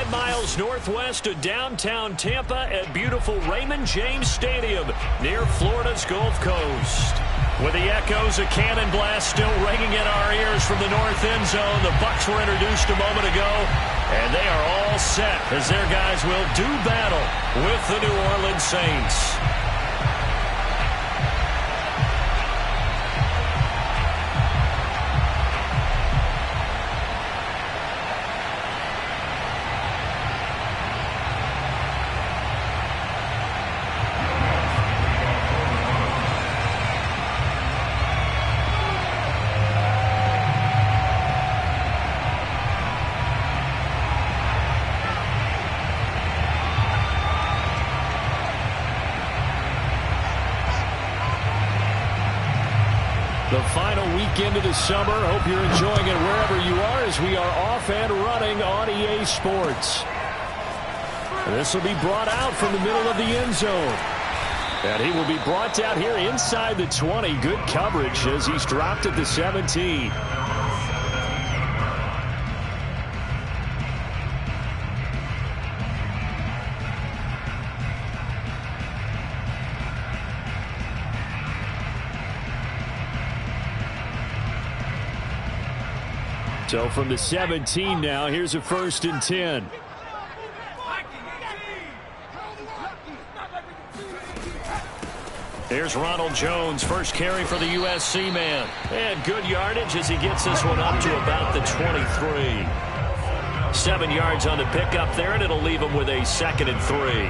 5 miles northwest of downtown Tampa at beautiful Raymond James Stadium near Florida's Gulf Coast. With the echoes of cannon blast still ringing in our ears from the north end zone, the Bucs were introduced a moment ago, and they are all set as their guys will do battle with the New Orleans Saints. The final weekend of the summer. Hope you're enjoying it wherever you are as we are off and running on EA Sports. This will be brought out from the middle of the end zone. And he will be brought down here inside the 20. Good coverage as he's dropped at the 17. So from the 17 now, here's a 1st and 10. Here's Ronald Jones, first carry for the USC man. And good yardage as he gets this one up to about the 23. 7 yards on the pickup there, and it'll leave him with a 2nd and 3.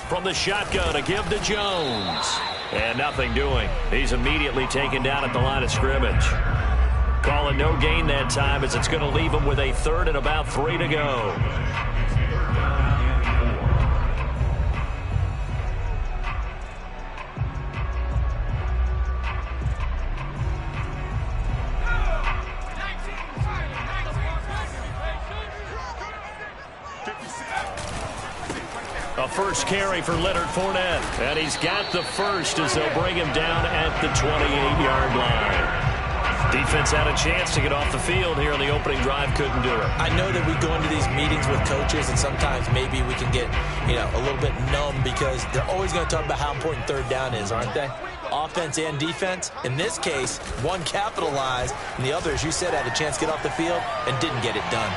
From the shotgun, a give to Jones. And nothing doing. He's immediately taken down at the line of scrimmage. Calling no gain that time as it's going to leave him with a 3rd and about 3 to go. A first carry for Leonard Fournette. And he's got the first as they'll bring him down at the 28-yard line. Defense had a chance to get off the field here on the opening drive. Couldn't do it. I know that we go into these meetings with coaches, and sometimes maybe we can get, a little bit numb because they're always going to talk about how important 3rd down is, aren't they? Offense and defense. In this case, one capitalized, and the other, as you said, had a chance to get off the field and didn't get it done.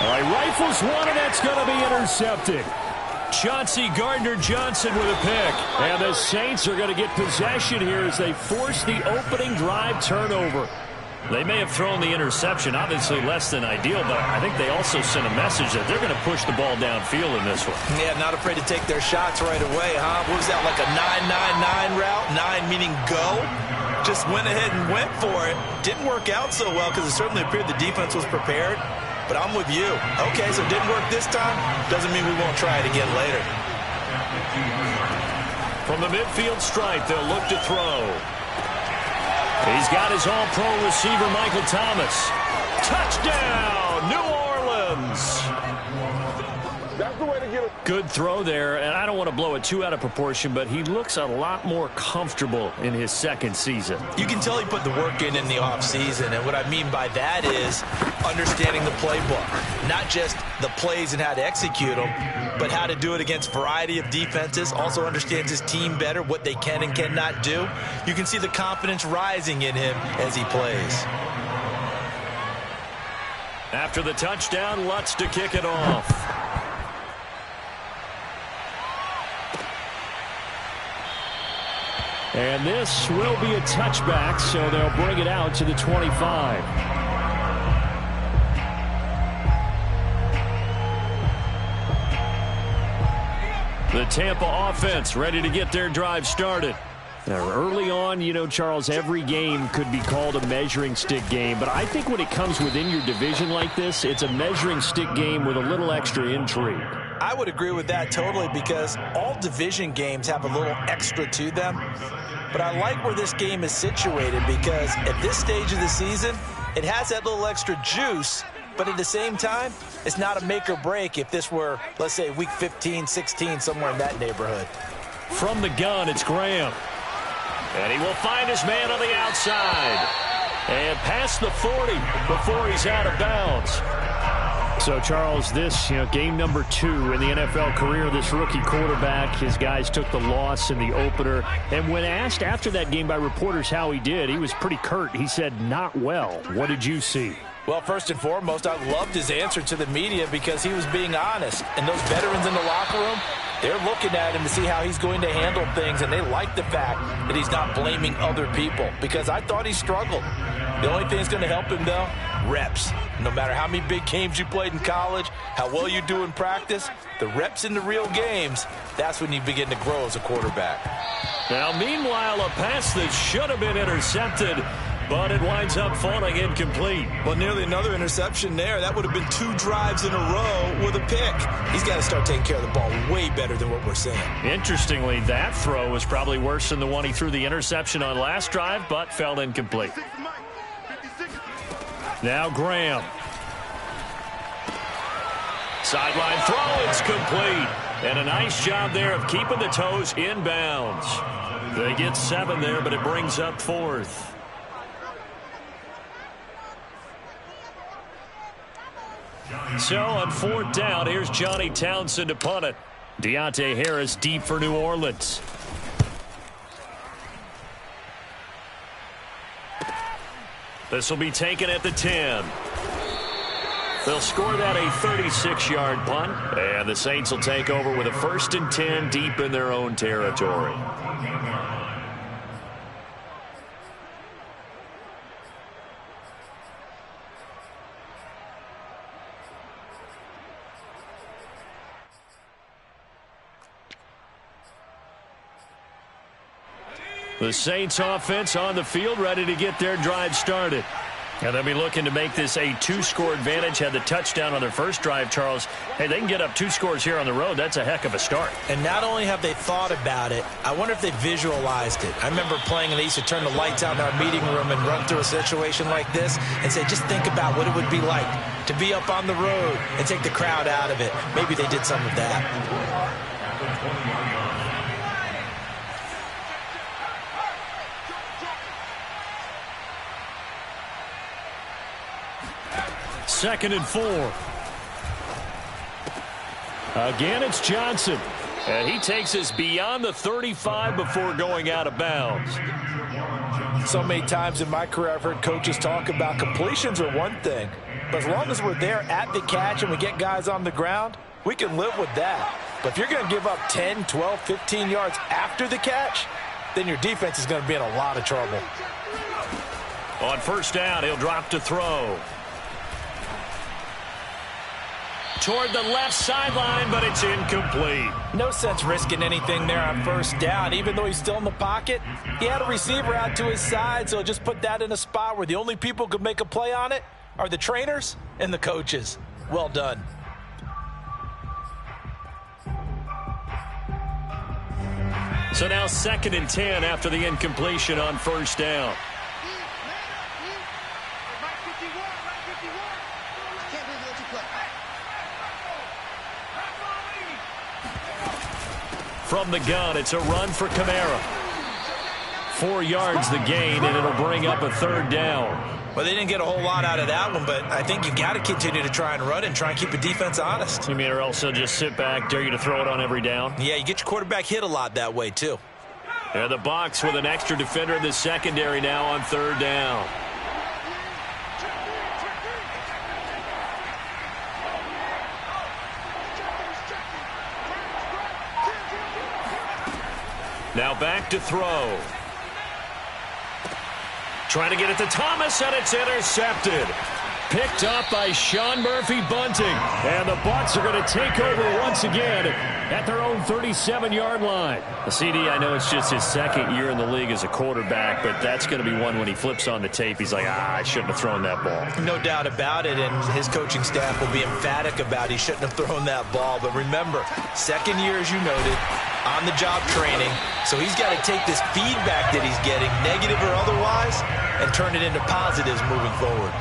All right, rifles one, and that's going to be intercepted. Chauncey Gardner-Johnson with a pick. And the Saints are going to get possession here as they force the opening drive turnover. They may have thrown the interception, obviously less than ideal, but I think they also sent a message that they're going to push the ball downfield in this one. Yeah, not afraid to take their shots right away, huh? What was that, like a 9-9-9 route? 9 meaning go? Just went ahead and went for it. Didn't work out so well because it certainly appeared the defense was prepared. But I'm with you. Okay, so it didn't work this time. Doesn't mean we won't try it again later. From the midfield stripe, they'll look to throw. He's got his all-pro receiver, Michael Thomas. Touchdown, New Orleans. That's the way to get it. Good throw there, and I don't want to blow it too out of proportion, but he looks a lot more comfortable in his 2nd season. You can tell he put the work in the offseason, and what I mean by that is understanding the playbook. Not just the plays and how to execute them, but how to do it against a variety of defenses. Also understands his team better, what they can and cannot do. You can see the confidence rising in him as he plays. After the touchdown, Lutz to kick it off. And this will be a touchback, so they'll bring it out to the 25. The Tampa offense ready to get their drive started. Now, early on, Charles, every game could be called a measuring stick game, but I think when it comes within your division like this, it's a measuring stick game with a little extra intrigue. I would agree with that totally because all division games have a little extra to them. But I like where this game is situated because at this stage of the season, it has that little extra juice But at the same time, it's not a make or break if this were, let's say, week 15, 16, somewhere in that neighborhood. From the gun, it's Graham. And he will find his man on the outside. And past the 40 before he's out of bounds. So, Charles, this, game number 2 in the NFL career of this rookie quarterback. His guys took the loss in the opener. And when asked after that game by reporters how he did, he was pretty curt. He said, not well. What did you see? Well, first and foremost, I loved his answer to the media because he was being honest. And those veterans in the locker room, they're looking at him to see how he's going to handle things, and they like the fact that he's not blaming other people because I thought he struggled. The only thing that's going to help him, though, reps. No matter how many big games you played in college, how well you do in practice, the reps in the real games, that's when you begin to grow as a quarterback. Now, meanwhile, a pass that should have been intercepted, but it winds up falling incomplete. Well, nearly another interception there. That would have been 2 drives in a row with a pick. He's got to start taking care of the ball way better than what we're seeing. Interestingly, that throw was probably worse than the one he threw the interception on last drive, but fell incomplete. Now Graham. Sideline throw, it's complete. And a nice job there of keeping the toes in bounds. They get 7 there, but it brings up 4th. So on 4th down, here's Johnny Townsend to punt it. Deontay Harris deep for New Orleans. This will be taken at the 10. They'll score that a 36-yard punt, and the Saints will take over with a 1st and 10 deep in their own territory. The Saints offense on the field ready to get their drive started. And they'll be looking to make this a 2-score advantage. Had the touchdown on their first drive, Charles. Hey, they can get up 2 scores here on the road. That's a heck of a start. And not only have they thought about it, I wonder if they visualized it. I remember playing and they used to turn the lights out in our meeting room and run through a situation like this and say, just think about what it would be like to be up on the road and take the crowd out of it. Maybe they did some of that. Second and 4. Again, it's Johnson. And he takes us beyond the 35 before going out of bounds. So many times in my career, I've heard coaches talk about completions are one thing. But as long as we're there at the catch and we get guys on the ground, we can live with that. But if you're going to give up 10, 12, 15 yards after the catch, then your defense is going to be in a lot of trouble. On 1st down, he'll drop to throw. Toward the left sideline, but it's incomplete. No sense risking anything there on 1st down. Even though he's still in the pocket, he had a receiver out to his side, so just put that in a spot where the only people who could make a play on it are the trainers and the coaches. Well done. So now 2nd and 10 after the incompletion on 1st down. From the gun, it's a run for Kamara. 4 yards the gain, and it'll bring up a 3rd down. Well, they didn't get a whole lot out of that one, but I think you got to continue to try and run and try and keep the defense honest. You mean, or else they'll just sit back, dare you to throw it on every down? Yeah, you get your quarterback hit a lot that way, too. And the Bucs with an extra defender in the secondary now on 3rd down. Now back to throw. Trying to get it to Thomas, and it's intercepted. Picked up by Sean Murphy-Bunting. And the Bucs are going to take over once again at their own 37-yard line. The CD, I know it's just his 2nd year in the league as a quarterback, but that's going to be one when he flips on the tape. He's like, I shouldn't have thrown that ball. No doubt about it, and his coaching staff will be emphatic about he shouldn't have thrown that ball. But remember, 2nd year, as you noted, on-the-job training. So he's got to take this feedback that he's getting, negative or otherwise, and turn it into positives moving forward.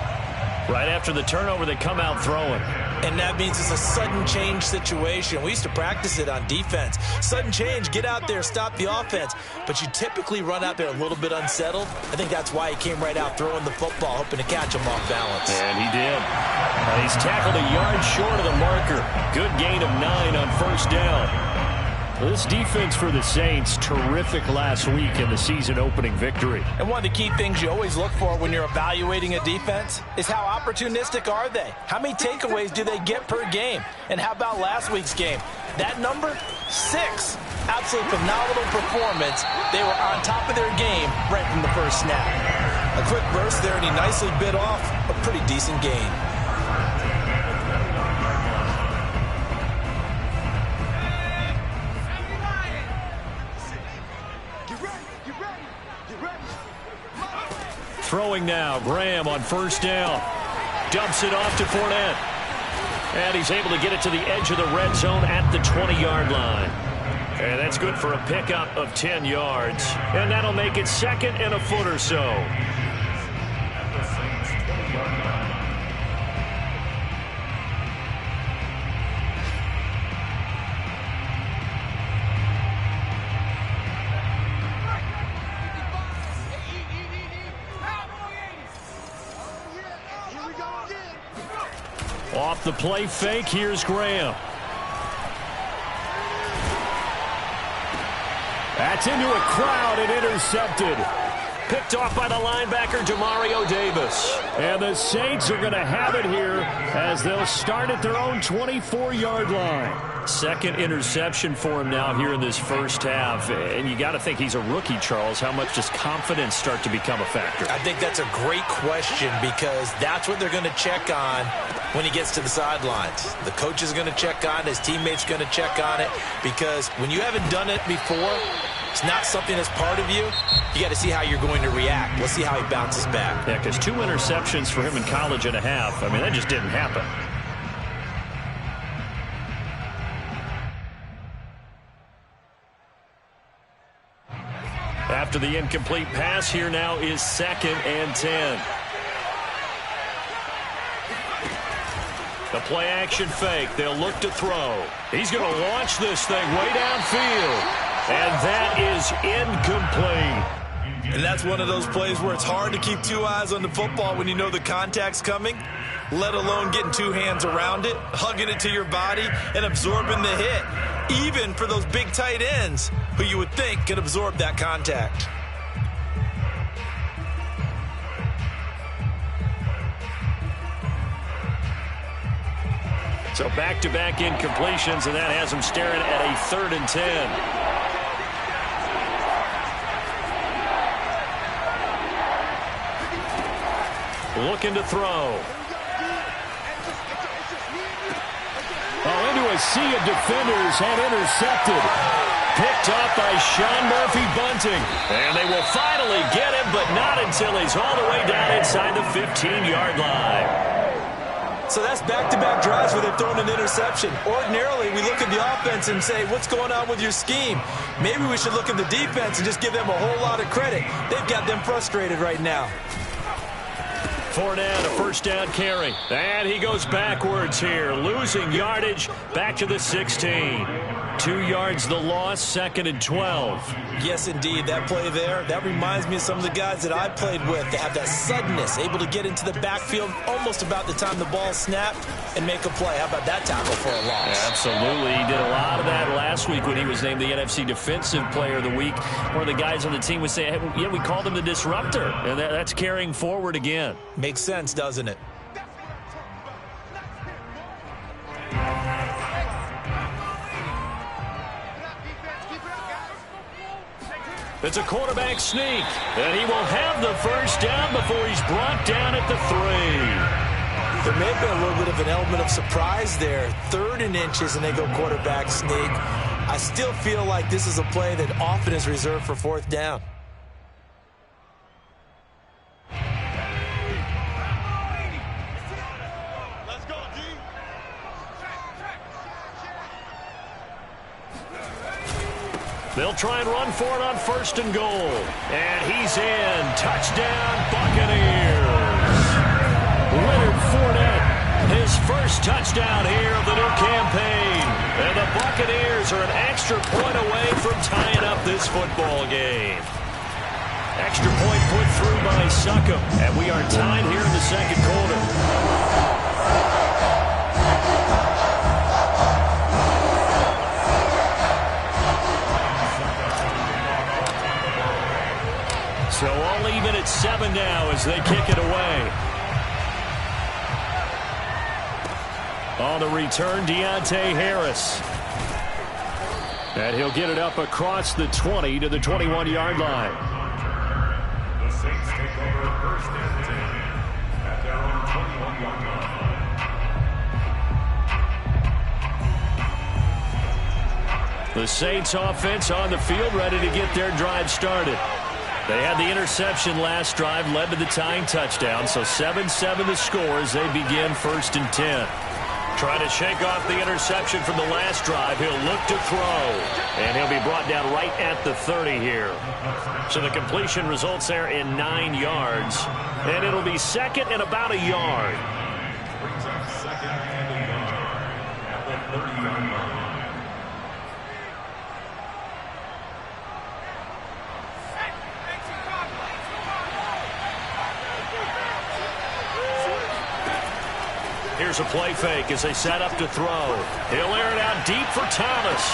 Right after the turnover, they come out throwing. And that means it's a sudden change situation. We used to practice it on defense. Sudden change, get out there, stop the offense. But you typically run out there a little bit unsettled. I think that's why he came right out throwing the football, hoping to catch him off balance. And he did. He's tackled a yard short of the marker. Good gain of 9 on first down. This defense for the Saints, terrific last week in the season-opening victory. And one of the key things you always look for when you're evaluating a defense is how opportunistic are they? How many takeaways do they get per game? And how about last week's game? That number, 6. Absolutely phenomenal performance. They were on top of their game right from the first snap. A quick burst there, and he nicely bit off a pretty decent gain. Throwing now, Graham on first down. Dumps it off to Fournette. And he's able to get it to the edge of the red zone at the 20-yard line. And that's good for a pickup of 10 yards. And that'll make it 2nd and a foot or so. Off the play fake, here's Graham. That's into a crowd and intercepted. Picked off by the linebacker, Demario Davis. And the Saints are going to have it here as they'll start at their own 24-yard line. 2nd interception for him now here in this first half. And you got to think he's a rookie, Charles. How much does confidence start to become a factor? I think that's a great question because that's what they're going to check on when he gets to the sidelines. The coach is going to check on it. His teammates going to check on it because when you haven't done it before, it's not something that's part of you. You got to see how you're going to react. Let's see how he bounces back. Yeah, because 2 interceptions for him in college and a half. I mean, that just didn't happen. After the incomplete pass, here now is 2nd and 10. The play action fake. They'll look to throw. He's going to launch this thing way downfield. And that is incomplete. And that's one of those plays where it's hard to keep 2 eyes on the football when you know the contact's coming, let alone getting 2 hands around it, hugging it to your body, and absorbing the hit. Even for those big tight ends who you would think could absorb that contact. So back-to-back incompletions, and that has him staring at a 3rd and 10. Looking to throw. Into a sea of defenders and intercepted. Picked up by Sean Murphy-Bunting. And they will finally get him, but not until he's all the way down inside the 15-yard line. So that's back-to-back drives where they've thrown an interception. Ordinarily, we look at the offense and say, what's going on with your scheme? Maybe we should look at the defense and just give them a whole lot of credit. They've got them frustrated right now. Fournette, a first down carry. And he goes backwards here, losing yardage back to the 16. 2 yards the loss, 2nd and 12. Yes, indeed. That play there, that reminds me of some of the guys that I played with that have that suddenness, able to get into the backfield almost about the time the ball snapped and make a play. How about that tackle for a loss? Absolutely. He did a lot of that last week when he was named the NFC Defensive Player of the Week. One of the guys on the team would say, hey, yeah, we called him the disruptor. And that's carrying forward again. Makes sense, doesn't it? It's a quarterback sneak, and he will have the first down before he's brought down at the 3. There may have been a little bit of an element of surprise there. 3rd and inches, and they go quarterback sneak. I still feel like this is a play that often is reserved for 4th down. They'll try and run for it on 1st and goal. And he's in. Touchdown, Buccaneers. Leonard first touchdown here of the new campaign. And the Buccaneers are an extra point away from tying up this football game. Extra point put through by Succop. And we are tied here in the second quarter. So all even at 7 now as they kick it away. On the return, Deontay Harris. And he'll get it up across the 20 to the 21-yard line. The Saints take over first and 10 at their own 21-yard line. The Saints offense on the field, ready to get their drive started. They had the interception last drive, led to the tying touchdown, so 7-7 the score as they begin first and 10. Trying to shake off the interception from the last drive. He'll look to throw, and he'll be brought down right at the 30 here. So the completion results there in 9 yards, and it'll be second and about a yard. Brings up second and a yard at the 30-yard line. Here's a play fake as they set up to throw. He'll air it out deep for Thomas.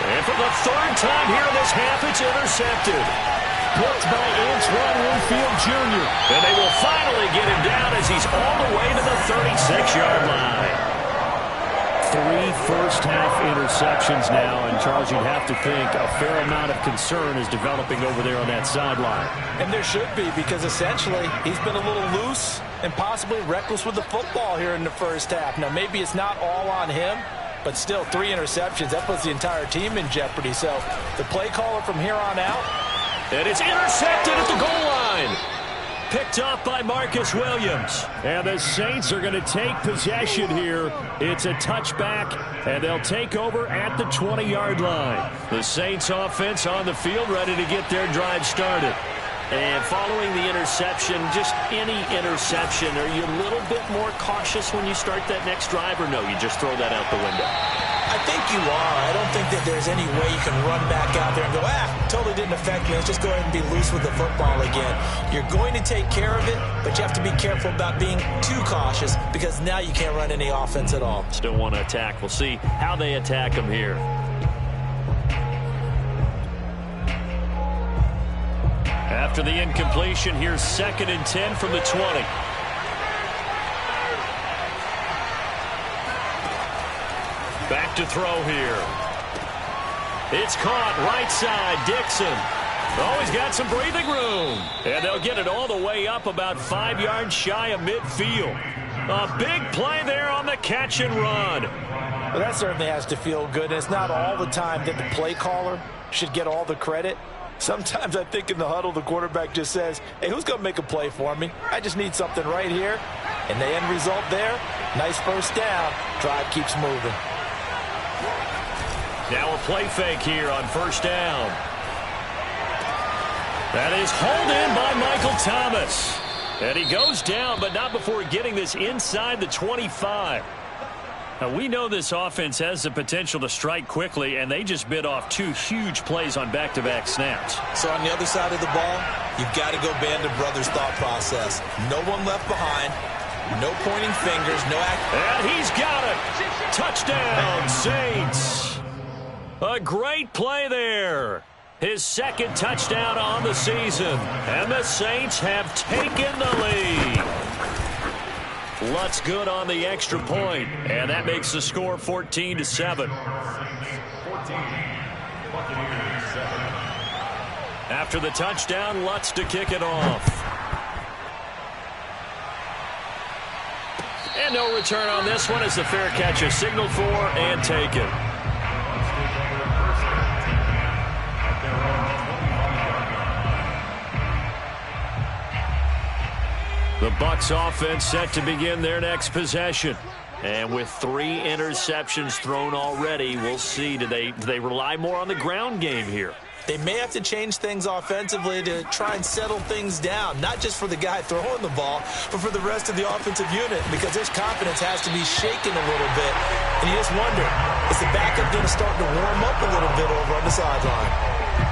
And for the third time here in this half, it's intercepted. Picked by Antoine Winfield Jr. And they will finally get him down as he's all the way to the 36-yard line. 3 first-half interceptions now, and Charles, you'd have to think a fair amount of concern is developing over there on that sideline. And there should be, because essentially he's been a little loose and possibly reckless with the football here in the first half. Now, maybe it's not all on him, but still 3 interceptions. That puts the entire team in jeopardy. So the play caller from here on out. And it's intercepted at the goal line. Picked off by Marcus Williams. And the Saints are going to take possession here. It's a touchback, and they'll take over at the 20-yard line. The Saints offense on the field, ready to get their drive started. And following the interception, just any interception, are you a little bit more cautious when you start that next drive, or no, you just throw that out the window? I think you are. I don't think that there's any way you can run back out there and go, totally didn't affect me. Let's just go ahead and be loose with the football again. You're going to take care of it, but you have to be careful about being too cautious because now you can't run any offense at all. Still want to attack. We'll see how they attack them here. After the incompletion, here's second and 10 from the 20. Back to throw here. It's caught right side. Dixon. Oh, he's got some breathing room. And they'll get it all the way up about 5 yards shy of midfield. A big play there on the catch and run. Well, that certainly has to feel good. And it's not all the time that the play caller should get all the credit. Sometimes I think in the huddle, the quarterback just says, hey, who's going to make a play for me? I just need something right here. And the end result there, nice first down. Drive keeps moving. Now a play fake here on first down. That is hauled in by Michael Thomas. And he goes down, but not before getting this inside the 25. Now, we know this offense has the potential to strike quickly, and they just bit off 2 huge plays on back-to-back snaps. So on the other side of the ball, you've got to go band of brothers thought process. No one left behind. No pointing fingers. No act. And he's got it. Touchdown, Saints. A great play there. His second touchdown on the season. And the Saints have taken the lead. Lutz good on the extra point, and that makes the score 14-7. After the touchdown, Lutz to kick it off. And no return on this one as the fair catch is signaled for and taken. The Bucs offense set to begin their next possession. And with 3 interceptions thrown already, we'll see. Do they rely more on the ground game here? they may have to change things offensively to try and settle things down, not just for the guy throwing the ball, but for the rest of the offensive unit, because his confidence has to be shaken a little bit. And you just wonder, is the backup going to start to warm up a little bit over on the sideline?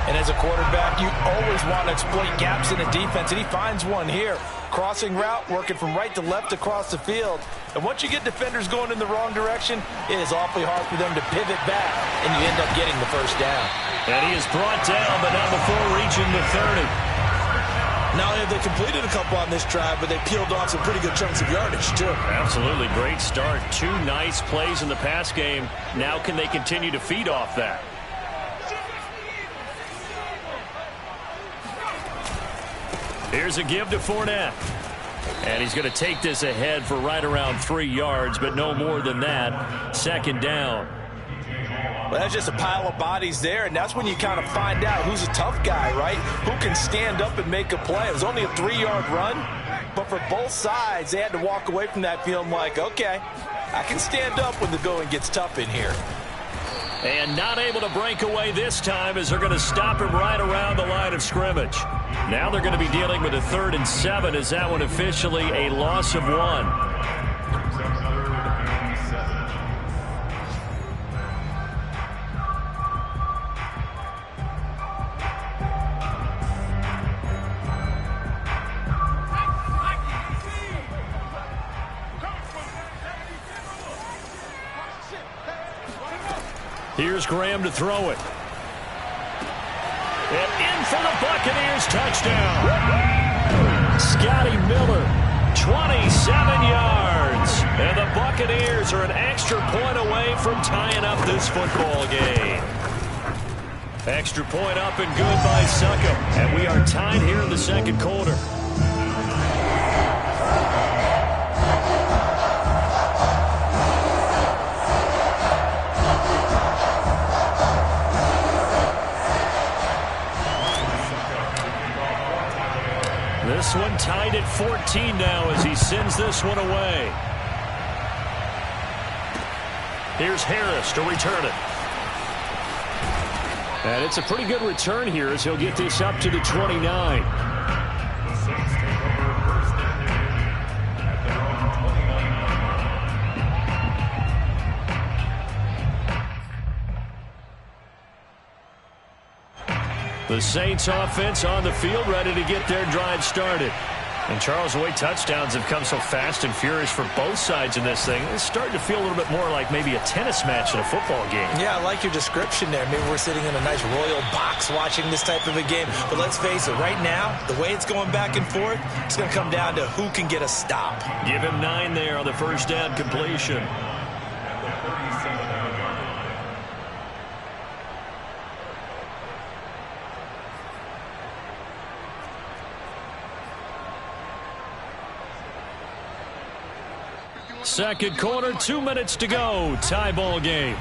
And as a quarterback, you always want to exploit gaps in the defense, and he finds one here. Crossing route, working from right to left across the field. And once you get defenders going in the wrong direction, it is awfully hard for them to pivot back, and you end up getting the first down. And he is brought down, but not before reaching the 30. Not only have they completed a couple on this drive, but they peeled off some pretty good chunks of yardage, too. Absolutely great start. 2 nice plays in the pass game. Now can they continue to feed off that? Here's a give to Fournette. And he's going to take this ahead for right around 3 yards, but no more than that. Second down. Well, that's just a pile of bodies there, and that's when you kind of find out who's a tough guy, right? Who can stand up and make a play. It was only a 3-yard run, but for both sides, they had to walk away from that feeling like, okay, I can stand up when the going gets tough in here. And not able to break away this time as they're going to stop him right around the line of scrimmage. Now they're going to be dealing with a 3rd and 7 as that one officially a loss of 1. Here's Graham to throw it. And in for the Buccaneers, touchdown. Scotty Miller, 27 yards. And the Buccaneers are an extra point away from tying up this football game. Extra point up and good by Succop. And we are tied here in the second quarter. This one tied at 14 now as he sends this one away. Here's Harris to return it. And it's a pretty good return here as he'll get this up to the 29. The Saints take over first and 10 at their own 29. The Saints offense on the field, ready to get their drive started. And Charles, the way touchdowns have come so fast and furious for both sides in this thing, it's starting to feel a little bit more like maybe a tennis match in a football game. Yeah, I like your description there. Maybe we're sitting in a nice royal box watching this type of a game. But let's face it, right now, the way it's going back and forth, it's going to come down to who can get a stop. Give him 9 there on the first down completion. At the 37-yard line. Second quarter, 2 minutes to go. Tie ball game.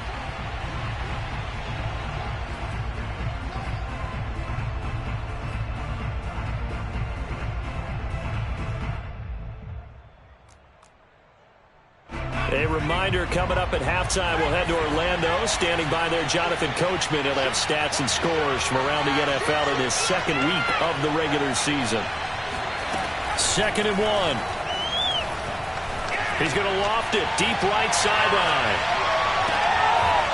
A reminder coming up at halftime, we'll head to Orlando. Standing by there, Jonathan Coachman. He'll have stats and scores from around the NFL in his second week of the regular season. 2nd and 1. He's going to loft it deep right sideline.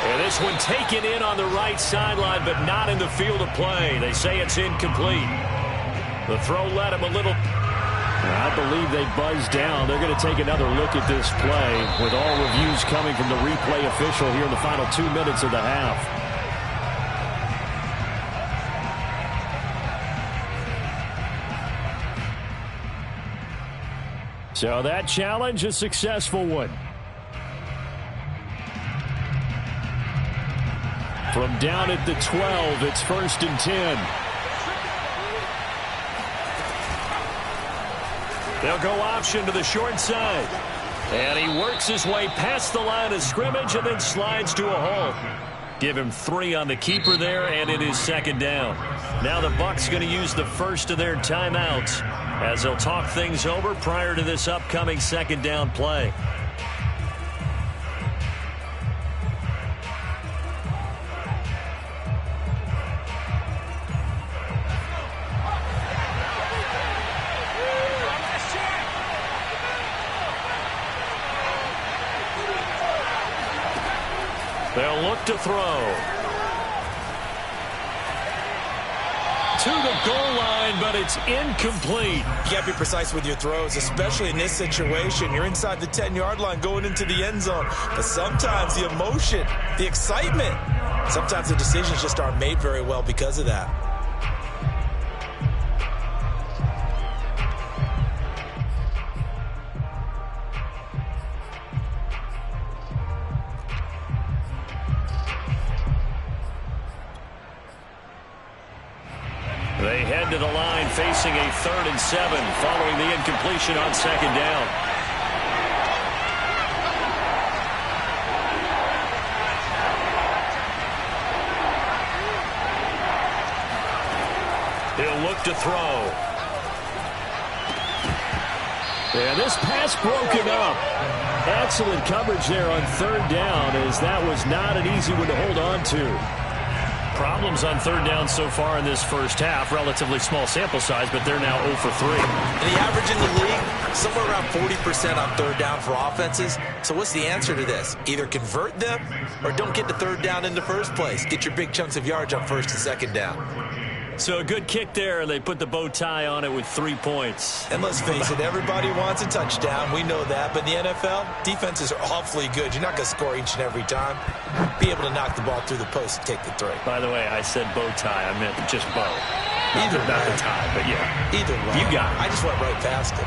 And this one taken in on the right sideline, but not in the field of play. They say it's incomplete. The throw led him a little. I believe they buzzed down. They're going to take another look at this play with all reviews coming from the replay official here in the final 2 minutes of the half. So that challenge, a successful one. From down at the 12, it's 1st and 10. They'll go option to the short side. And he works his way past the line of scrimmage and then slides to a halt. Give him 3 on the keeper there, and it is 2nd down. Now the Bucs going to use the first of their timeouts as they'll talk things over prior to this upcoming 2nd down play. They'll look to throw. To the goal line, but it's incomplete. You got to be precise with your throws, especially in this situation. You're inside the 10-yard line going into the end zone. But sometimes the emotion, the excitement, sometimes the decisions just aren't made very well because of that. They head to the line facing a 3rd and 7 following the incompletion on 2nd down. He'll look to throw. And this pass broken up. Excellent coverage there on 3rd down, as that was not an easy one to hold on to. Problems on 3rd down so far in this first half. Relatively small sample size, but they're now 0 for 3. And the average in the league, somewhere around 40% on 3rd down for offenses. So what's the answer to this? Either convert them or don't get to 3rd down in the first place. Get your big chunks of yards on 1st and 2nd down. So a good kick there, and they put the bow tie on it with 3 points. And let's face it, everybody wants a touchdown. We know that. But in the NFL, defenses are awfully good. You're not going to score each and every time. Be able to knock the ball through the post and take the throw. By the way, I said bow tie. I meant just bow. Either not way. the tie, but yeah. Either way. You got it. I just went right past it.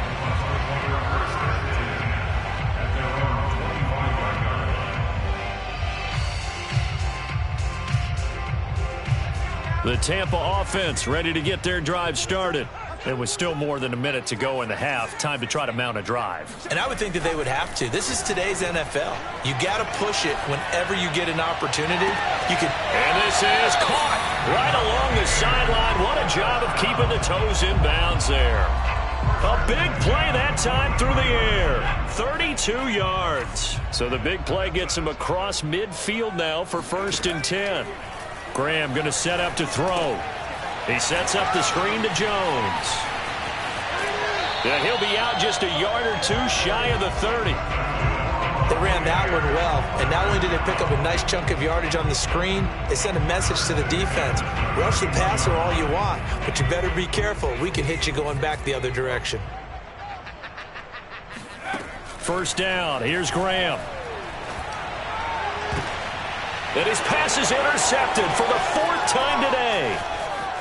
The Tampa offense ready to get their drive started. It was still more than a minute to go in the half. Time to try to mount a drive. And I would think that they would have to. This is today's NFL. You got to push it whenever you get an opportunity. And this is caught right along the sideline. What a job of keeping the toes in bounds there. A big play that time through the air. 32 yards. So the big play gets him across midfield now for 1st and 10. Graham going to set up to throw. He sets up the screen to Jones. He'll be out just a yard or 2 shy of the 30. They ran that one well, and not only did they pick up a nice chunk of yardage on the screen, they sent a message to the defense. Rush the passer all you want, but you better be careful. We can hit you going back the other direction. 1st down. Here's Graham. And his pass is intercepted for the 4th time today.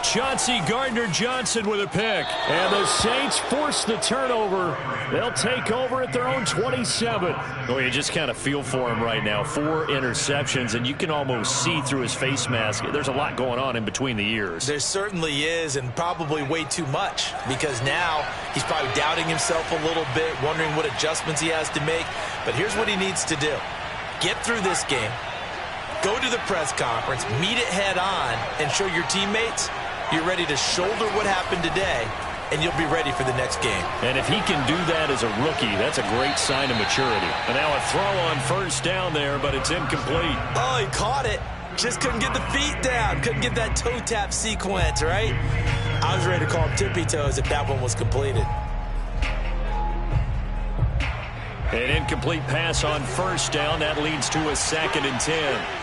Chauncey Gardner-Johnson with a pick. And the Saints force the turnover. They'll take over at their own 27. Oh, you just kind of feel for him right now. 4 interceptions, and you can almost see through his face mask. There's a lot going on in between the ears. There certainly is, and probably way too much, because now he's probably doubting himself a little bit, wondering what adjustments he has to make. But here's what he needs to do. Get through this game. Go to the press conference, meet it head on, and show your teammates you're ready to shoulder what happened today, and you'll be ready for the next game. And if he can do that as a rookie, that's a great sign of maturity. And now a throw on 1st down there, but it's incomplete. Oh, he caught it. Just couldn't get the feet down. Couldn't get that toe tap sequence, right? I was ready to call him tippy toes if that one was completed. An incomplete pass on 1st down. That leads to a 2nd and 10.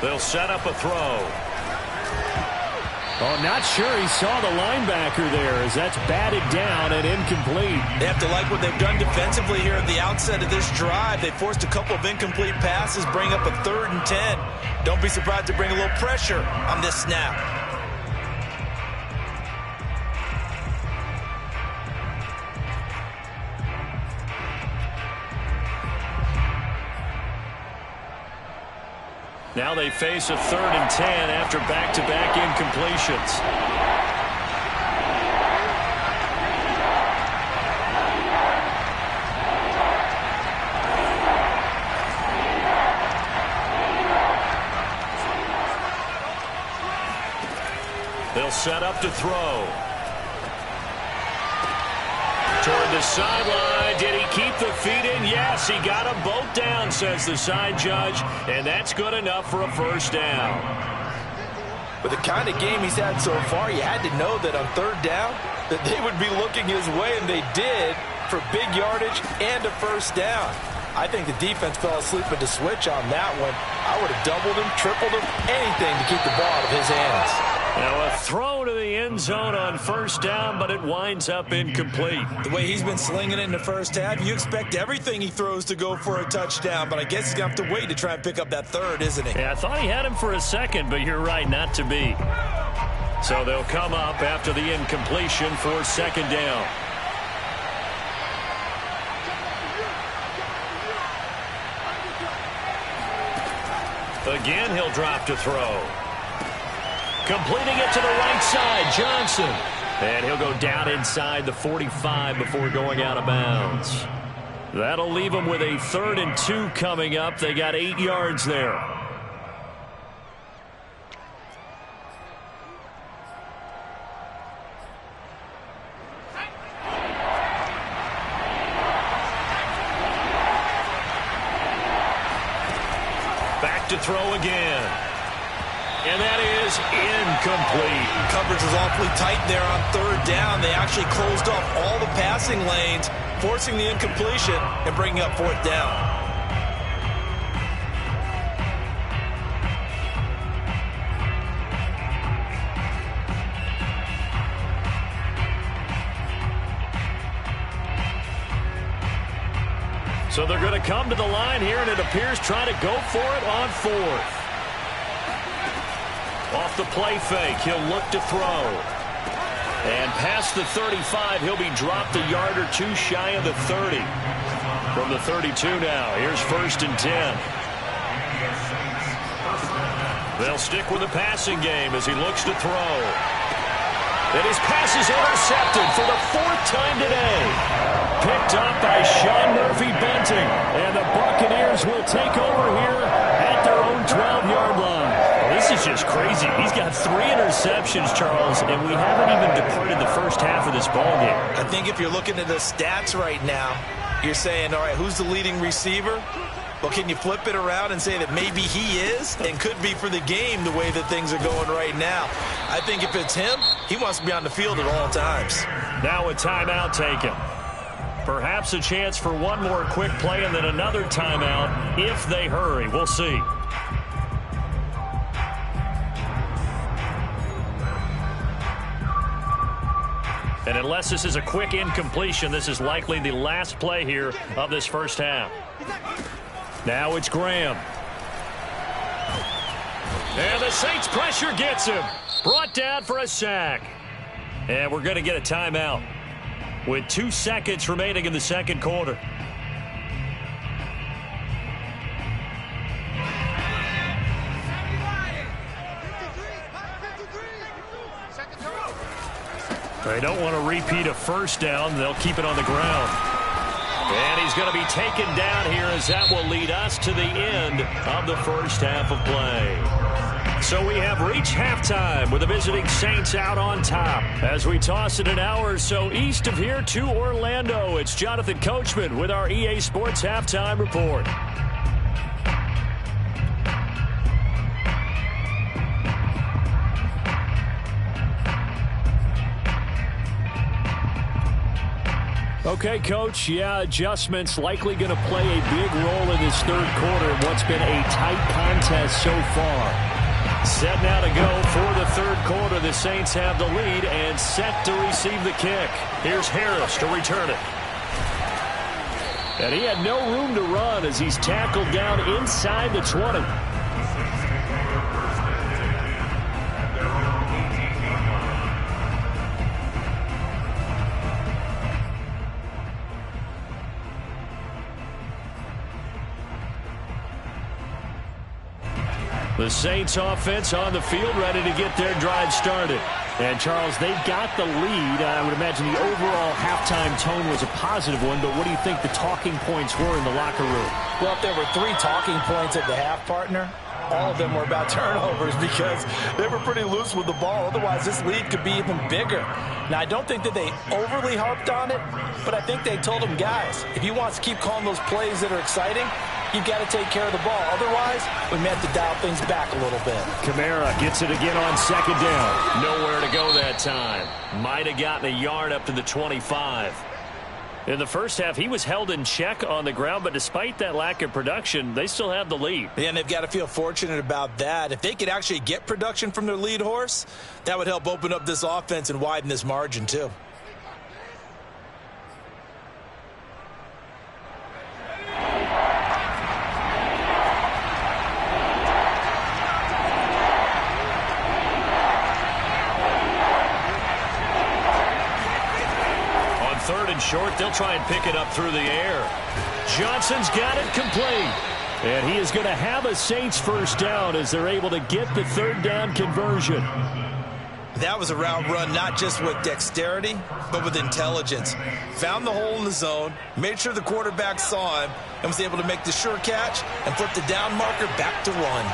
They'll set up a throw. Oh, not sure he saw the linebacker there, as that's batted down and incomplete. They have to like what they've done defensively here at the outset of this drive. They forced a couple of incomplete passes, bring up a 3rd and 10. Don't be surprised to bring a little pressure on this snap. Now they face a 3rd and 10 after back-to-back incompletions. They'll set up to throw. Toward the sideline. Did he keep the feet in? Yes, he got them both down, says the side judge, and that's good enough for a 1st down. With the kind of game he's had so far, you had to know that on third down that they would be looking his way, and they did, for big yardage and a first down. I think the defense fell asleep at the switch on that one. I would have doubled him, tripled him, anything to keep the ball out of his hands. Now a throw to the end zone on first down, but it winds up incomplete. The way he's been slinging it in the first half, you expect everything he throws to go for a touchdown, but I guess he's going to have to wait to try and pick up that third, isn't he? Yeah, I thought he had him for a second, but you're right, not to be. So they'll come up after the incompletion for second down. Again, he'll drop to throw. Completing it to the right side, Johnson. And he'll go down inside the 45 before going out of bounds. That'll leave them with a 3rd and 2 coming up. They got 8 yards there. Back to throw again. And that is incomplete. Coverage was awfully tight there on third down. They actually closed off all the passing lanes, forcing the incompletion and bringing up fourth down. So they're going to come to the line here, and it appears trying to go for it on 4th. Off the play fake, he'll look to throw. And past the 35, he'll be dropped a yard or 2 shy of the 30. From the 32 now, here's 1st and 10. They'll stick with the passing game as he looks to throw. And his pass is intercepted for the 4th time today. Picked up by Sean Murphy-Bunting. And the Buccaneers will take over here at their own 12-yard line. This is just crazy. He's got 3 interceptions, Charles, and we haven't even departed the first half of this ballgame. I think if you're looking at the stats right now, you're saying, all right, who's the leading receiver? Well, can you flip it around and say that maybe he is and could be for the game the way that things are going right now? I think if it's him, he wants to be on the field at all times. Now a timeout taken. Perhaps a chance for one more quick play and then another timeout if they hurry. We'll see. And unless this is a quick incompletion, this is likely the last play here of this first half. Now it's Graham. And the Saints pressure gets him. Brought down for a sack. And we're going to get a timeout with 2 seconds remaining in the second quarter. They don't want to repeat a first down. They'll keep it on the ground. And he's going to be taken down here as that will lead us to the end of the first half of play. So we have reached halftime with the visiting Saints out on top. As we toss it an hour or so east of here to Orlando, it's Jonathan Coachman with our EA Sports Halftime Report. Okay, Coach, yeah, adjustments likely going to play a big role in this third quarter in what's been a tight contest so far. Set now to go for the third quarter. The Saints have the lead and set to receive the kick. Here's Harris to return it. And he had no room to run as he's tackled down inside the 20. The Saints offense on the field ready to get their drive started. And, Charles, they've got the lead. I would imagine the overall halftime tone was a positive one, but what do you think the talking points were in the locker room? Well, if there were 3 talking points at the half, partner, all of them were about turnovers because they were pretty loose with the ball. Otherwise, this lead could be even bigger. Now, I don't think that they overly harped on it, but I think they told them, guys, if you want to keep calling those plays that are exciting, you've got to take care of the ball. Otherwise, we may have to dial things back a little bit. Kamara gets it again on second down. Nowhere to go that time. Might have gotten a yard up to the 25. In the first half, he was held in check on the ground, but despite that lack of production, they still have the lead. Yeah, and they've got to feel fortunate about that. If they could actually get production from their lead horse, that would help open up this offense and widen this margin too. Third and short, they'll try and pick it up through the air. Johnson's got it complete. And he is going to have a Saints first down as they're able to get the third down conversion. That was a route run not just with dexterity, but with intelligence. Found the hole in the zone, made sure the quarterback saw him, and was able to make the sure catch and flip the down marker back to run.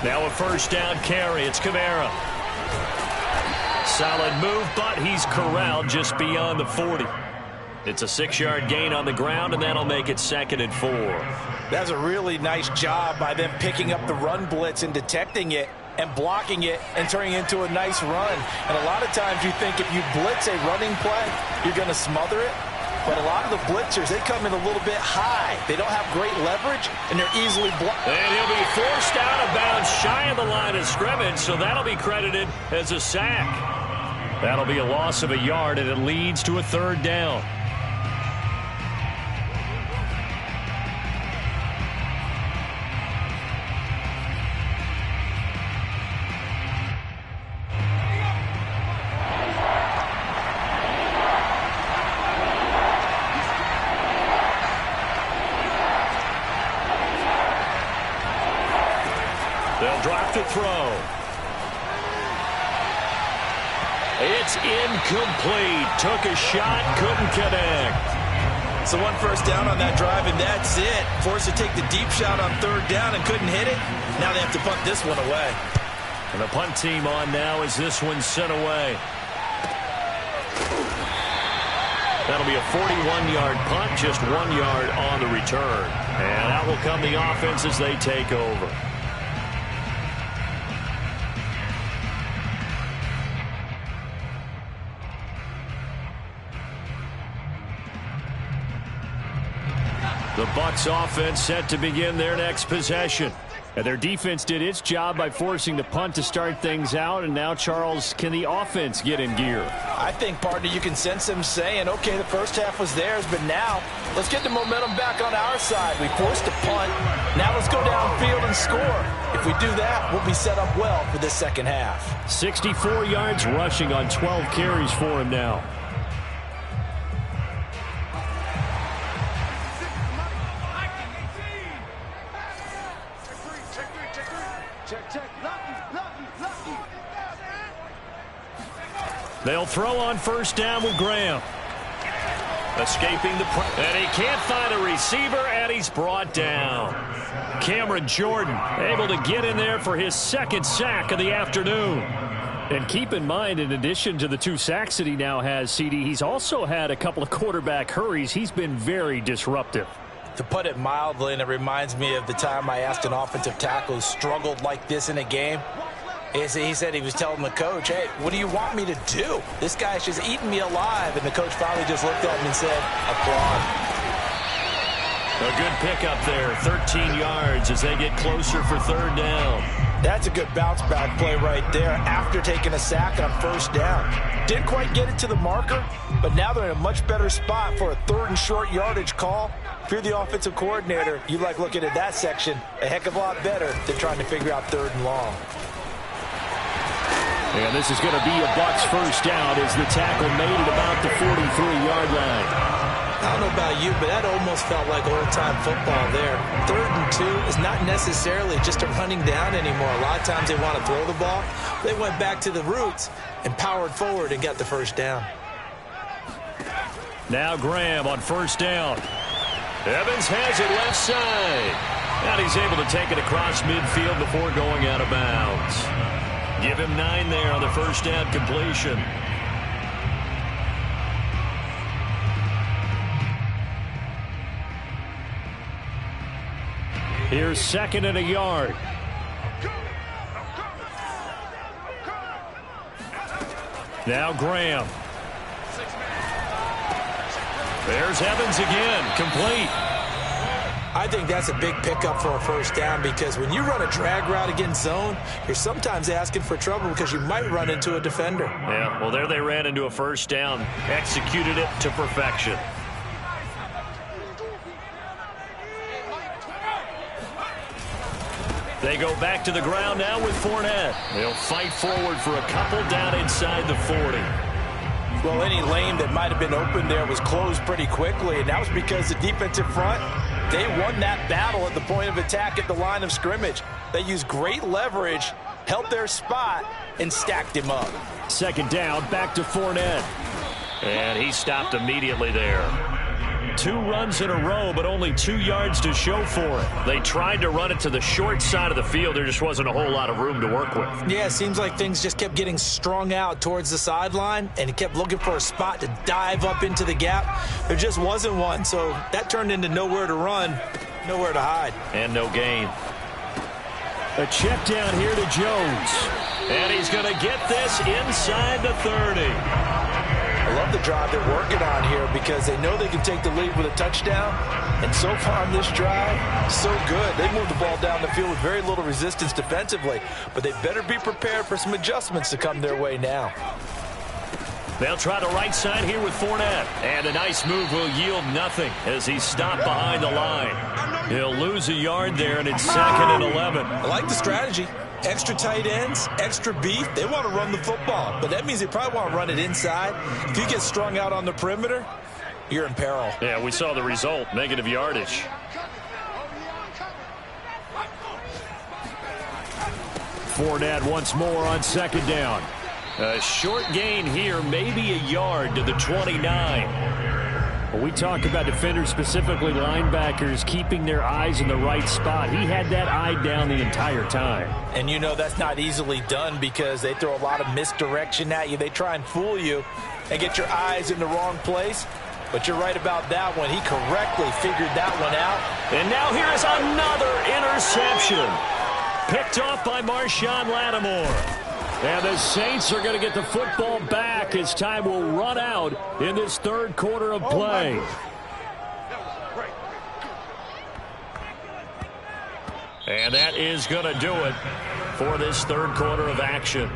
Now a first down carry. It's Kamara. Solid move, but he's corralled just beyond the 40. It's a 6-yard gain on the ground, and that'll make it 2nd and 4. That's a really nice job by them picking up the run blitz and detecting it and blocking it and turning it into a nice run. And a lot of times you think if you blitz a running play, you're going to smother it. But a lot of the blitzers, they come in a little bit high. They don't have great leverage, and they're easily blocked. And he'll be forced out of bounds shy of the line of scrimmage, so that'll be credited as a sack. That'll be a loss of a yard, and it leads to a third down. They'll drop to throw. It's incomplete. Took a shot, couldn't connect. So one first down on that drive, and that's it. Forced to take the deep shot on third down and couldn't hit it. Now they have to punt this one away. And the punt team on now as this one's sent away. That'll be a 41-yard punt, just 1 yard on the return. And out will come the offense as they take over. The Bucs offense set to begin their next possession. And their defense did its job by forcing the punt to start things out. And now, Charles, can the offense get in gear? I think, partner, you can sense them saying, okay, the first half was theirs, but now let's get the momentum back on our side. We forced a punt. Now let's go downfield and score. If we do that, we'll be set up well for this second half. 64 yards rushing on 12 carries for him now. They'll throw on first down with Graham. Escaping the pressure. And he can't find a receiver, and he's brought down. Cameron Jordan able to get in there for his second sack of the afternoon. And keep in mind, in addition to the 2 sacks that he now has, CD, he's also had a couple of quarterback hurries. He's been very disruptive. To put it mildly, and it reminds me of the time I asked an offensive tackle who struggled like this in a game. He said he was telling the coach, hey, what do you want me to do? This guy's just eating me alive. And the coach finally just looked at him and said, applaud. A good pickup there, 13 yards as they get closer for third down. That's a good bounce back play right there after taking a sack on first down. Didn't quite get it to the marker, but now they're in a much better spot for a third and short yardage call. If you're the offensive coordinator, you like looking at that section a heck of a lot better than trying to figure out third and long. And this is going to be a Bucs first down as the tackle made it about the 43-yard line. I don't know about you, but that almost felt like old-time football there. 3rd and 2 is not necessarily just a running down anymore. A lot of times they want to throw the ball. They went back to the roots and powered forward and got the first down. Now Graham on first down. Evans has it left side. And he's able to take it across midfield before going out of bounds. Give him 9 there on the first down completion. Here's 2nd and a yard. Now Graham. There's Evans again, complete. I think that's a big pickup for a first down because when you run a drag route against zone, you're sometimes asking for trouble because you might run into a defender. Yeah, well, there they ran into a first down, executed it to perfection. They go back to the ground now with Fournette. They'll fight forward for a couple down inside the 40. Well, any lane that might have been open there was closed pretty quickly, and that was because the defensive front, they won that battle at the point of attack at the line of scrimmage. They used great leverage, held their spot, and stacked him up. 2nd down, back to Fournette. And he stopped immediately there. 2 runs in a row, but only 2 yards to show for it. They tried to run it to the short side of the field. There just wasn't a whole lot of room to work with. Yeah, it seems like things just kept getting strung out towards the sideline, and he kept looking for a spot to dive up into the gap. There just wasn't one, so that turned into nowhere to run, nowhere to hide. And no gain. A check down here to Jones. And he's going to get this inside the 30. I love the drive they're working on here because they know they can take the lead with a touchdown. And so far on this drive, so good. They moved the ball down the field with very little resistance defensively. But they better be prepared for some adjustments to come their way now. They'll try the right side here with Fournette. And a nice move will yield nothing as he's stopped behind the line. He'll lose a yard there, and it's 2nd and 11. I like the strategy. Extra tight ends, extra beef. They want to run the football, but that means they probably want to run it inside. If you get strung out on the perimeter, you're in peril. Yeah, we saw the result, negative yardage. Fournette once more on 2nd down. A short gain here, maybe a yard to the 29. When we talk about defenders, specifically linebackers, keeping their eyes in the right spot, he had that eye down the entire time. And you know that's not easily done because they throw a lot of misdirection at you. They try and fool you and get your eyes in the wrong place. But you're right about that one. He correctly figured that one out. And now here is another interception. Picked off by Marshawn Lattimore. And the Saints are going to get the football back as time will run out in this 3rd quarter of play. And that is going to do it for this 3rd quarter of action.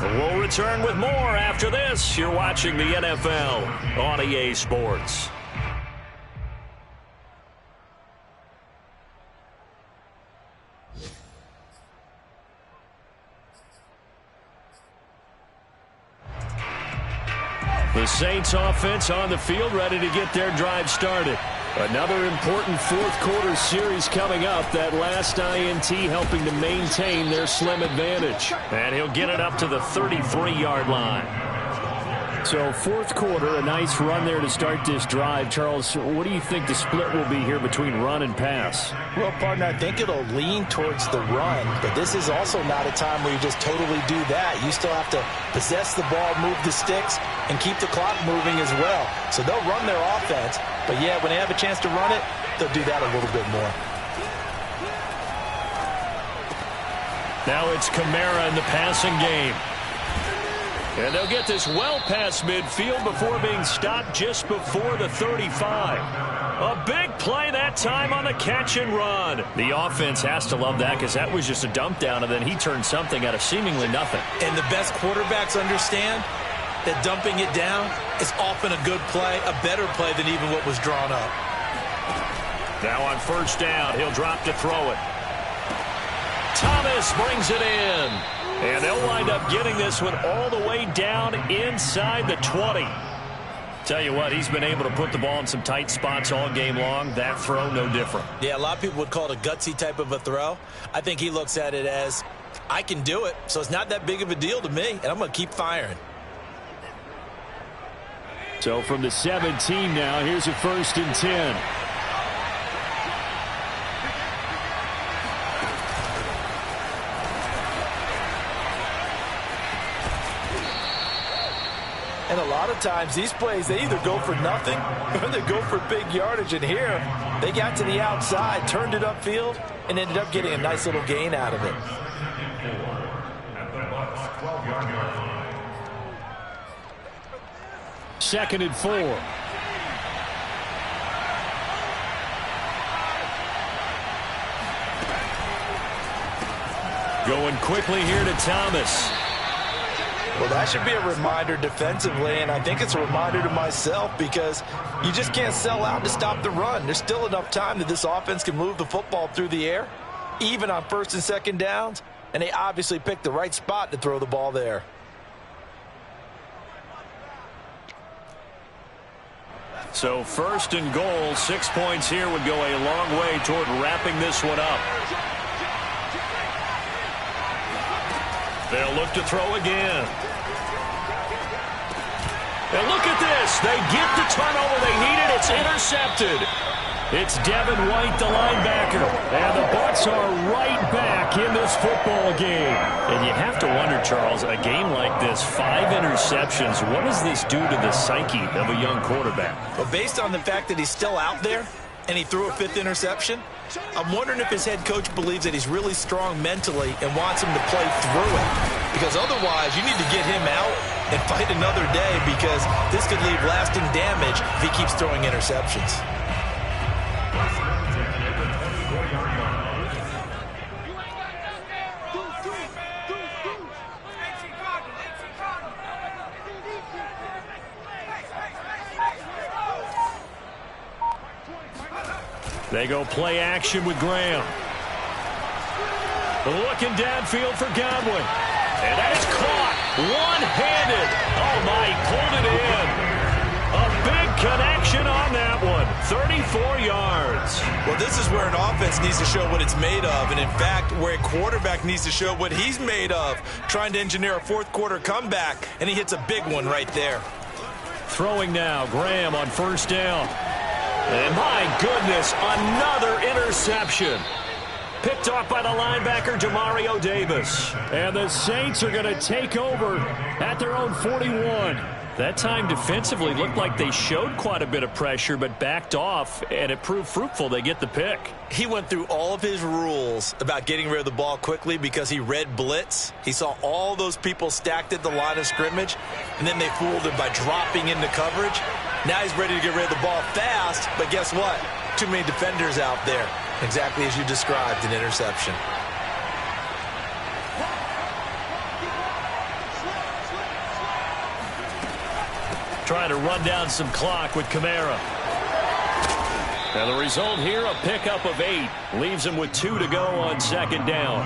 We'll return with more after this. You're watching the NFL on EA Sports. The Saints offense on the field, ready to get their drive started. Another important 4th quarter series coming up. That last INT helping to maintain their slim advantage. And he'll get it up to the 33-yard line. So 4th quarter, a nice run there to start this drive. Charles, what do you think the split will be here between run and pass? Well, partner, I think it'll lean towards the run, but this is also not a time where you just totally do that. You still have to possess the ball, move the sticks, and keep the clock moving as well. So they'll run their offense, but yeah, when they have a chance to run it, they'll do that a little bit more. Now it's Kamara in the passing game. And they'll get this well past midfield before being stopped just before the 35. A big play that time on the catch and run. The offense has to love that because that was just a dump down, and then he turned something out of seemingly nothing. And the best quarterbacks understand that dumping it down is often a good play, a better play than even what was drawn up. Now on 1st down, he'll drop to throw it. Thomas brings it in. And they'll wind up getting this one all the way down inside the 20. Tell you what, he's been able to put the ball in some tight spots all game long. That throw, no different. Yeah, a lot of people would call it a gutsy type of a throw. I think he looks at it as, I can do it, so it's not that big of a deal to me, and I'm going to keep firing. So from the 17 now, here's a 1st and 10. And a lot of times these plays, they either go for nothing or they go for big yardage. And here, they got to the outside, turned it upfield, and ended up getting a nice little gain out of it. At the Bucs 12-yard line. 2nd and 4. Going quickly here to Thomas. Well, that should be a reminder defensively, and I think it's a reminder to myself because you just can't sell out to stop the run. There's still enough time that this offense can move the football through the air, even on 1st and 2nd downs, and they obviously picked the right spot to throw the ball there. So 1st and goal, 6 points here would go a long way toward wrapping this one up. They'll look to throw again. And look at this. They get the turnover they needed. It's intercepted. It's Devin White, the linebacker. And the Bucs are right back in this football game. And you have to wonder, Charles, a game like this, 5 interceptions, what does this do to the psyche of a young quarterback? Well, based on the fact that he's still out there and he threw a 5th interception, I'm wondering if his head coach believes that he's really strong mentally and wants him to play through it. Because otherwise, you need to get him out and fight another day because this could leave lasting damage if he keeps throwing interceptions. They go play action with Graham. Looking downfield for Godwin. And that is caught. One-handed. Oh, my, pulled it in. A big connection on that one. 34 yards. Well, this is where an offense needs to show what it's made of. And, in fact, where a quarterback needs to show what he's made of. Trying to engineer a 4th-quarter comeback. And he hits a big one right there. Throwing now. Graham on 1st down. And my goodness, another interception. Picked off by the linebacker, Demario Davis. And the Saints are going to take over at their own 41. That time defensively looked like they showed quite a bit of pressure, but backed off, and it proved fruitful. They get the pick. He went through all of his rules about getting rid of the ball quickly because he read blitz. He saw all those people stacked at the line of scrimmage, and then they fooled him by dropping into coverage. Now he's ready to get rid of the ball fast, but guess what? Too many defenders out there. Exactly as you described, an interception. Trying to run down some clock with Kamara. And the result here, a pickup of 8. Leaves him with 2 to go on 2nd down.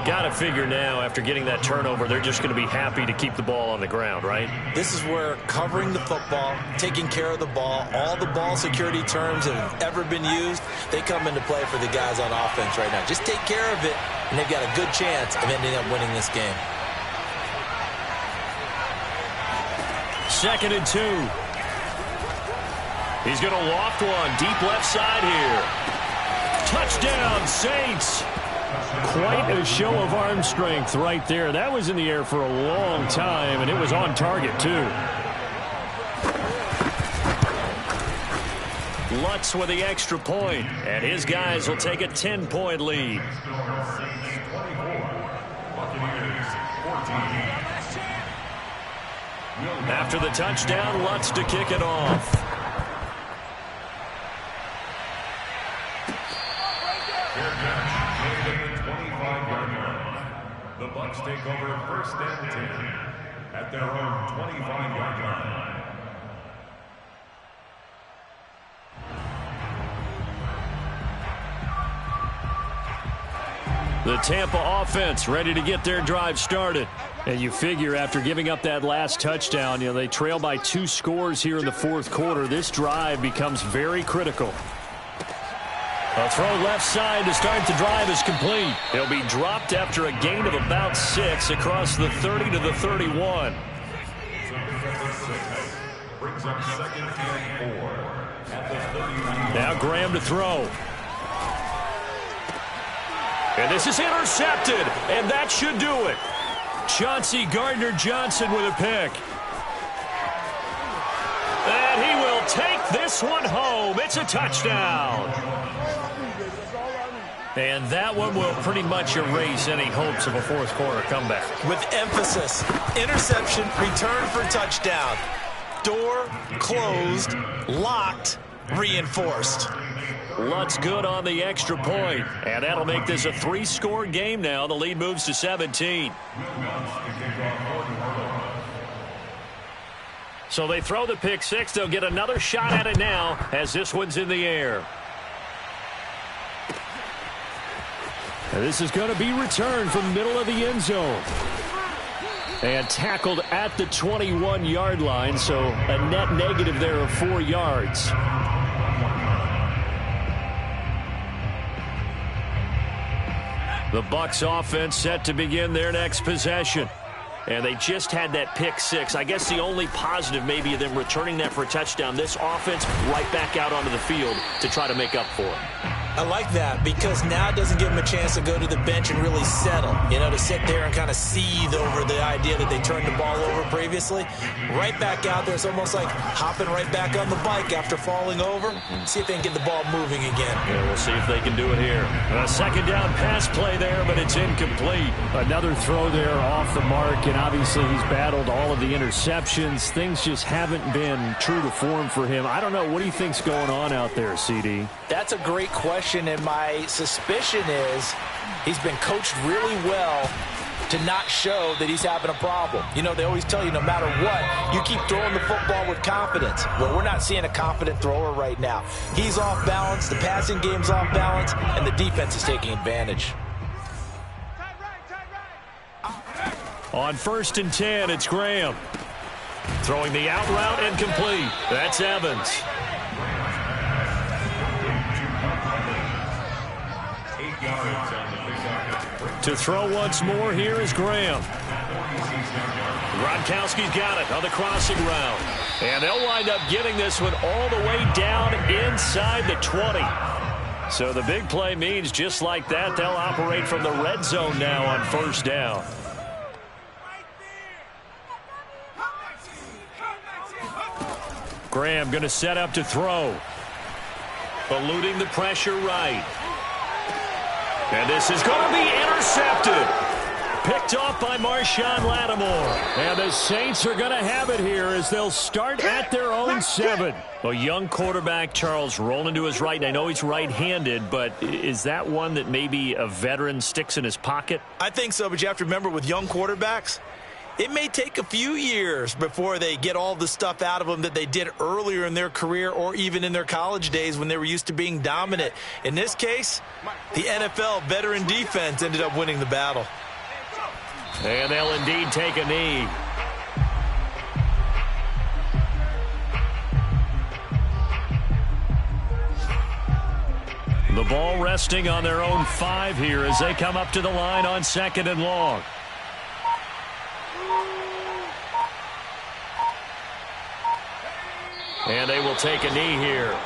Got to figure now, after getting that turnover, they're just going to be happy to keep the ball on the ground, right? This is where covering the football, taking care of the ball, all the ball security terms that have ever been used, they come into play for the guys on offense right now. Just take care of it, and they've got a good chance of ending up winning this game. 2nd and 2. He's going to loft one deep left side here. Touchdown, Saints. Quite a show of arm strength right there. That was in the air for a long time, and it was on target, too. Lutz with the extra point, and his guys will take a 10-point lead. After the touchdown, Lutz to kick it off. The Bucs take over 1st and 10 at their own 25-yard line. The Tampa offense ready to get their drive started. And you figure after giving up that last touchdown, they trail by 2 scores here in the 4th quarter. This drive becomes very critical. A throw left side to start the drive is complete. He'll be dropped after a gain of about 6 across the 30 to the 31. Brings up 2nd and 4 at the 39. Now Graham to throw. And this is intercepted, and that should do it. Chauncey Gardner-Johnson with a pick. this one home. It's a touchdown. And that one will pretty much erase any hopes of a fourth quarter comeback. With emphasis, interception, return for touchdown. Door closed, locked, reinforced. Lutz good on the extra point. And that'll make this a 3-score game now. The lead moves to 17. So they throw the pick six. They'll get another shot at it now as this one's in the air. And this is going to be returned from the middle of the end zone. And tackled at the 21-yard line, so a net negative there of 4 yards. The Bucs offense set to begin their next possession. And they just had that pick six. I guess the only positive maybe of them returning that for a touchdown. This offense right back out onto the field to try to make up for it. I like that because now it doesn't give them a chance to go to the bench and really settle, to sit there and kind of seethe over the idea that they turned the ball over previously. Right back out there, it's almost like hopping right back on the bike after falling over. See if they can get the ball moving again. Yeah, we'll see if they can do it here. A second down pass play there, but it's incomplete. Another throw there off the mark, and obviously he's battled all of the interceptions. Things just haven't been true to form for him. I don't know. What do you think's going on out there, CD? That's a great question. And my suspicion is he's been coached really well to not show that he's having a problem. They always tell you no matter what, you keep throwing the football with confidence. Well, we're not seeing a confident thrower right now. He's off balance, the passing game's off balance, and the defense is taking advantage. On 1st and 10, it's Graham. Throwing the out route and complete. That's Evans. To throw once more, here is Graham. Gronkowski's got it on the crossing route. And they'll wind up getting this one all the way down inside the 20. So the big play means just like that, they'll operate from the red zone now on 1st down. Graham going to set up to throw. Eluding the pressure right. And this is going to be intercepted. Picked off by Marshawn Lattimore. And the Saints are going to have it here as they'll start at their own 7. A young quarterback, Charles, rolling to his right. I know he's right-handed, but is that one that maybe a veteran sticks in his pocket? I think so, but you have to remember with young quarterbacks, it may take a few years before they get all the stuff out of them that they did earlier in their career or even in their college days when they were used to being dominant. In this case, the NFL veteran defense ended up winning the battle. And they'll indeed take a knee. The ball resting on their own 5 here as they come up to the line on 2nd and long. And they will take a knee here.